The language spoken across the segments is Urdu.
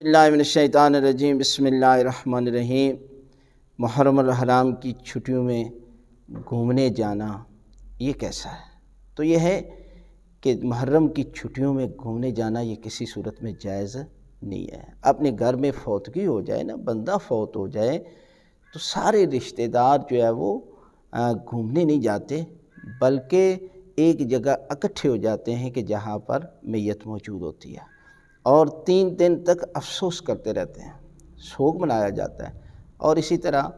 اللہ من الشیطان الرجیم بسم اللہ الرحمن الرحیم۔ محرم الحرام کی چھٹیوں میں گھومنے جانا یہ کیسا ہے؟ تو یہ ہے کہ محرم کی چھٹیوں میں گھومنے جانا یہ کسی صورت میں جائز نہیں ہے۔ اپنے گھر میں فوتگی ہو جائے نا، بندہ فوت ہو جائے تو سارے رشتہ دار جو ہے وہ گھومنے نہیں جاتے، بلکہ ایک جگہ اکٹھے ہو جاتے ہیں کہ جہاں پر میت موجود ہوتی ہے، اور 3 دن تک افسوس کرتے رہتے ہیں، سوگ منایا جاتا ہے۔ اور اسی طرح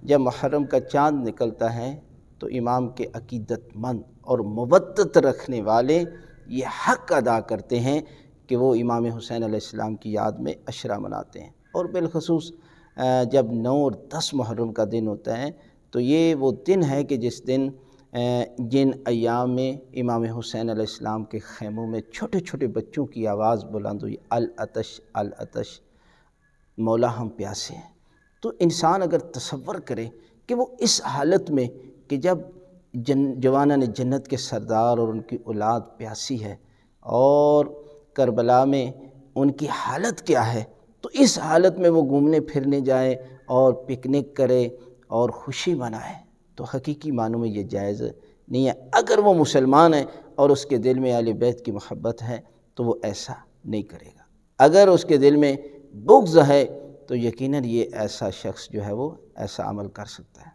جب محرم کا چاند نکلتا ہے تو امام کے عقیدت مند اور مودت رکھنے والے یہ حق ادا کرتے ہیں کہ وہ امام حسین علیہ السلام کی یاد میں عشرہ مناتے ہیں۔ اور بالخصوص جب 9 اور 10 محرم کا دن ہوتا ہے تو یہ وہ دن ہے کہ جس دن جن ایام میں امام حسین علیہ السلام کے خیموں میں چھوٹے چھوٹے بچوں کی آواز بلند ہوئی، العطش العطش، مولا ہم پیاسے ہیں۔ تو انسان اگر تصور کرے کہ وہ اس حالت میں کہ جب جوانان جنت کے سردار اور ان کی اولاد پیاسی ہے اور کربلا میں ان کی حالت کیا ہے، تو اس حالت میں وہ گھومنے پھرنے جائے اور پکنک کرے اور خوشی منائے، تو حقیقی معنوں میں یہ جائز نہیں ہے۔ اگر وہ مسلمان ہے اور اس کے دل میں اہل بیت کی محبت ہے تو وہ ایسا نہیں کرے گا۔ اگر اس کے دل میں بغض ہے تو یقیناً یہ ایسا شخص جو ہے وہ ایسا عمل کر سکتا ہے۔